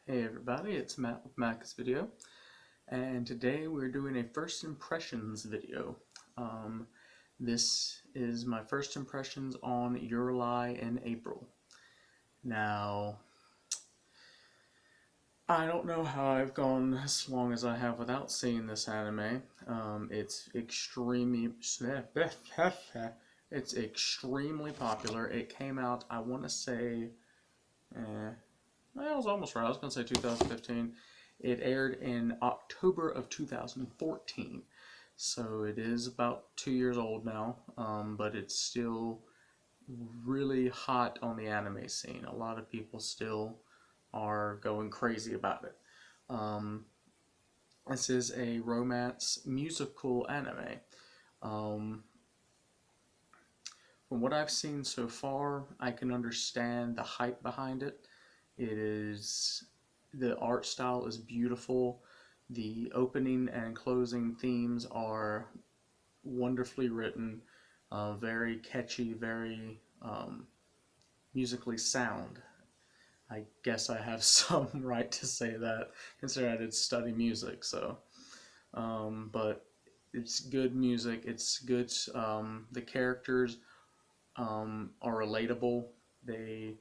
Hey everybody, it's Matt with Mac's Video, and today we're doing a first impressions video. This is my first impressions on Your Lie in April. Now, I don't know how I've gone as long as I have without seeing this anime. It's extremely it's extremely popular. It came out, I want to say, well, I was almost right. I was going to say 2015. It aired in October of 2014. So it is about 2 years old now, but it's still really hot on the anime scene. A lot of people still are going crazy about it. Um, this is a romance musical anime. Um, from what I've seen so far, I can understand the hype behind it. The art style is beautiful. The opening and closing themes are wonderfully written, very catchy, very musically sound. I guess I have some right to say that, considering I did study music. But it's good music. It's good. The characters are relatable. They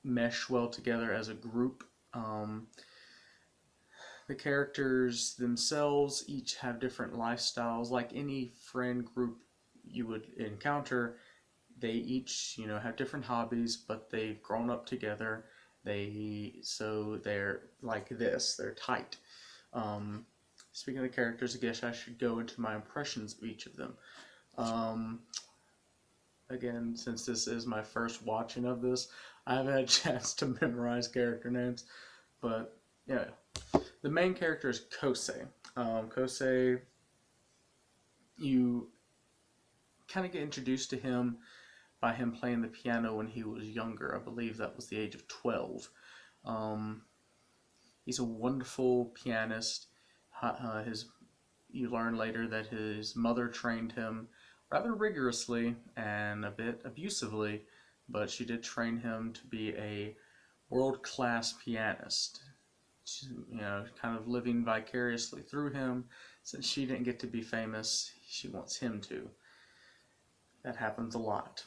mesh well together as a group. The characters themselves each have different lifestyles. Like any friend group you would encounter, they each, have different hobbies, but they've grown up together. They're like this. They're tight. Um, Speaking of the characters, I guess I should go into my impressions of each of them. Um, Again, since this is my first watching of this, I haven't had a chance to memorize character names, but yeah. The main character is Kosei. Kosei, you kind of get introduced to him by him playing the piano when he was younger. I believe that was the age of 12. Um, he's a wonderful pianist. You learn later that his mother trained him rather rigorously and a bit abusively, but she did train him to be a world-class pianist. Kind of living vicariously through him. Since she didn't get to be famous, she wants him to. That happens a lot.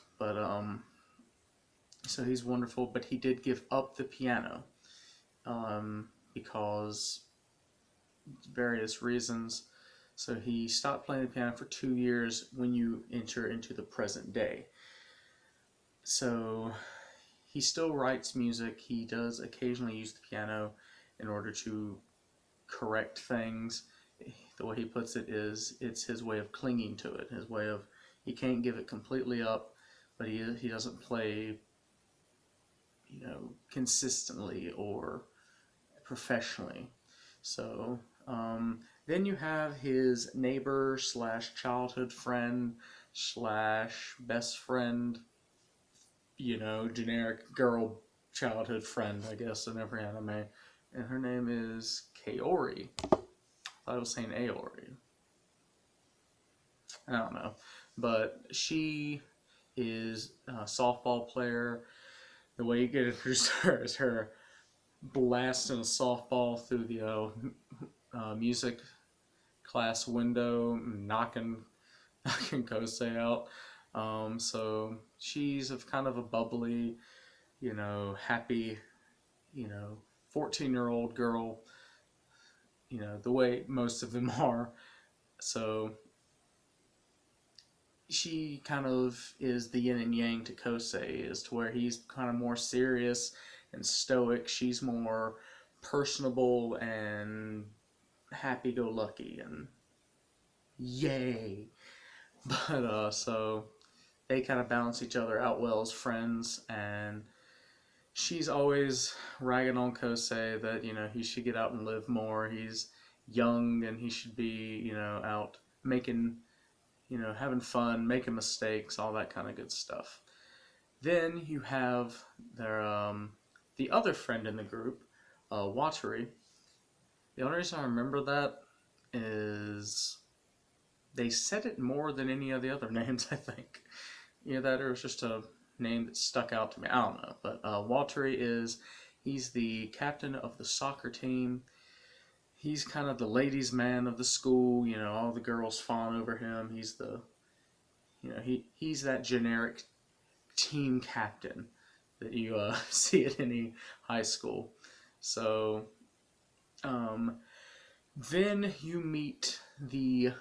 So he's wonderful, but he did give up the piano because various reasons. So he stopped playing the piano for 2 years when you enter into the present day. So he still writes music. He does occasionally use the piano in order to correct things. The way he puts it is, it's his way of clinging to it. His way of, he can't give it completely up, but he doesn't play, consistently or professionally. So then you have his neighbor slash childhood friend slash best friend, generic girl childhood friend, I guess, in every anime. And her name is Kaori. I was saying Aori. I don't know. But she is a softball player. The way you get introduced to her is her blasting a softball through the music class window, knocking Kosei out. So she's kind of a bubbly, happy, 14-year-old girl, the way most of them are. So she kind of is the yin and yang to Kosei, is to where he's kind of more serious and stoic. She's more personable and happy-go-lucky and yay. So they kind of balance each other out well as friends, and she's always ragging on Kosei that, he should get out and live more. He's young and he should be, out making, having fun, making mistakes, all that kind of good stuff. Then you have the other friend in the group, Watari. The only reason I remember that is they said it more than any of the other names, I think. That or it was just a name that stuck out to me. I don't know. But Watari He's the captain of the soccer team. He's kind of the ladies' man of the school. You know, all the girls fawn over him. He's the, you know, he's that generic team captain that you see at any high school. So then you meet the.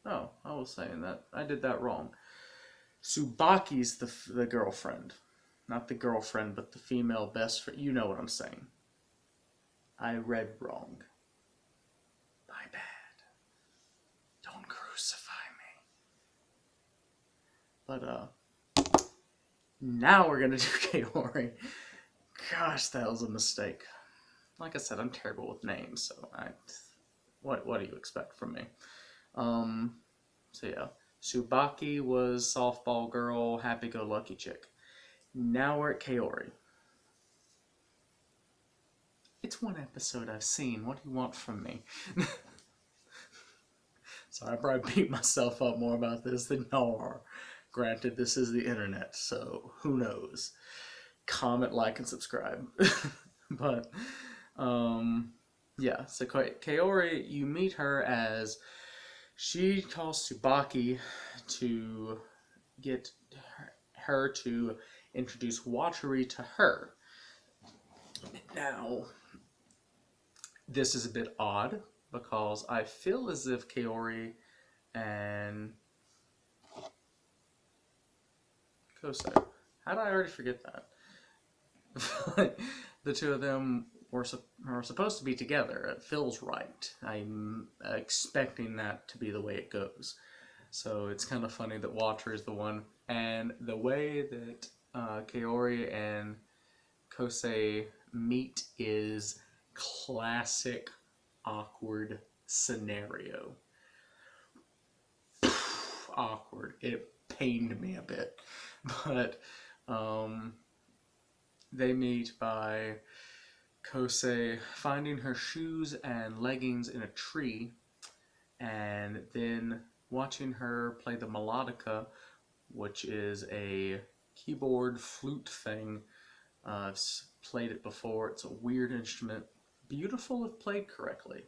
Oh, I was saying that. I did that wrong. Tsubaki's the girlfriend. Not the girlfriend, but the female best friend. You know what I'm saying. I read wrong. My bad. Don't crucify me. But, now we're gonna do Kaori. Gosh, that was a mistake. Like I said, I'm terrible with names, so what do you expect from me? So yeah, Tsubaki was softball girl, happy-go-lucky chick. Now we're at Kaori. It's one episode I've seen. What do you want from me? Sorry, I probably beat myself up more about this than y'all are. Granted, this is the internet, so who knows? Comment, like, and subscribe. But, yeah, so Kaori, you meet her as she calls Tsubaki to get her to introduce Watari to her. Now, this is a bit odd because I feel as if Kaori and Kosei, how did I already forget that? The two of them are supposed to be together. It feels right. I'm expecting that to be the way it goes. So it's kind of funny that Watari is the one. And the way that Kaori and Kosei meet is classic awkward scenario. Awkward. It pained me a bit. But they meet by Kosei finding her shoes and leggings in a tree and then watching her play the melodica, which is a keyboard flute thing. I've played it before. It's a weird instrument. Beautiful if played correctly,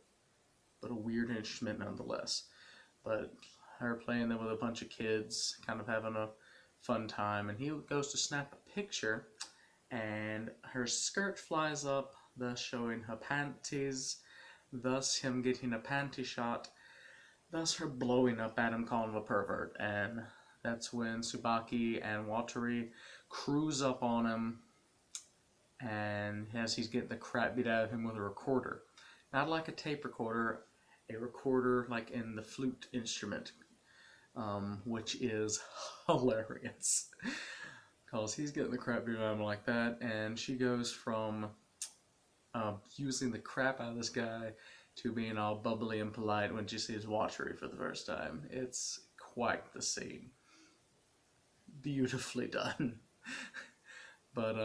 but a weird instrument nonetheless. But her playing them with a bunch of kids, kind of having a fun time, and he goes to snap a picture, and her skirt flies up, thus showing her panties, thus him getting a panty shot, thus her blowing up at him, calling him a pervert. And that's when Tsubaki and Watari cruise up on him, and as he's getting the crap beat out of him with a recorder. Not like a tape recorder, a recorder like in the flute instrument, which is hilarious. Because he's getting the crap beat out of him like that, and she goes from using the crap out of this guy to being all bubbly and polite when she sees Watari for the first time. It's quite the scene. Beautifully done. But,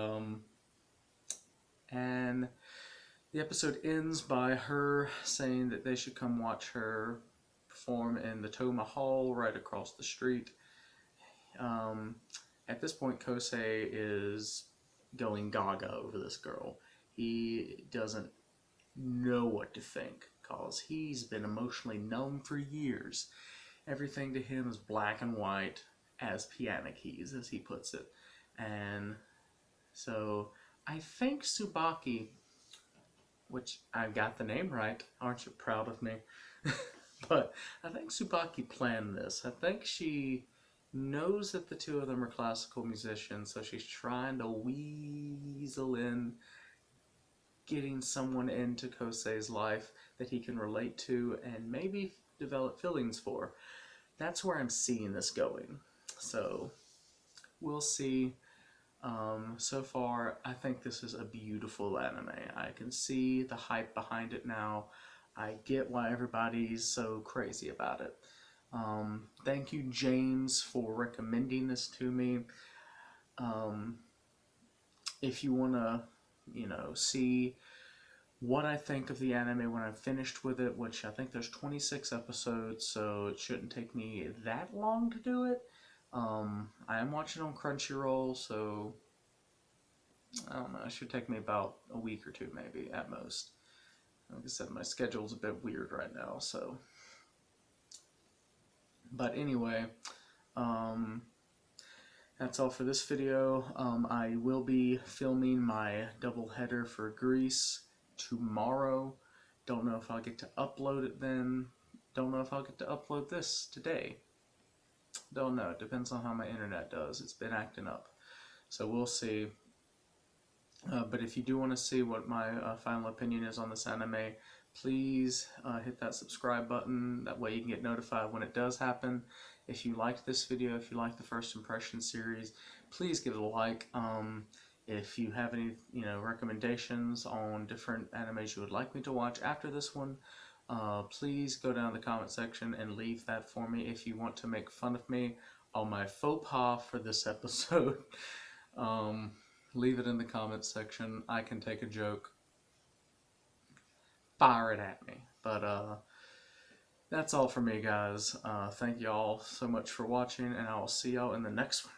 and the episode ends by her saying that they should come watch her perform in the Toma Hall right across the street. At this point, Kosei is going gaga over this girl. He doesn't know what to think because he's been emotionally numb for years. Everything to him is black and white as piano keys, as he puts it. And so I think Tsubaki, which I got the name right, aren't you proud of me? But I think Tsubaki planned this. I think she knows that the two of them are classical musicians, so she's trying to weasel in getting someone into Kosei's life that he can relate to and maybe develop feelings for. That's where I'm seeing this going. So we'll see. So far, I think this is a beautiful anime. I can see the hype behind it now. I get why everybody's so crazy about it. Thank you, James, for recommending this to me. If you want to, see what I think of the anime when I'm finished with it, which I think there's 26 episodes, so it shouldn't take me that long to do it. I am watching on Crunchyroll, so I don't know. It should take me about a week or two, maybe at most. Like I said, my schedule's a bit weird right now, so. But anyway, um, that's all for this video. I will be filming my double header for Greece tomorrow. Don't know if I'll get to upload it then. Don't know if I'll get to upload this today. Don't know. It depends on how my internet does. It's been acting up. So we'll see. But if you do want to see what my final opinion is on this anime, please hit that subscribe button. That way you can get notified when it does happen. If you liked this video, if you like the first impression series, please give it a like. If you have any recommendations on different animes you would like me to watch after this one, please go down in the comment section and leave that for me. If you want to make fun of me on my faux pas for this episode, leave it in the comments section. I can take a joke. Fire it at me. But that's all for me, guys. Thank you all so much for watching, and I will see y'all in the next one.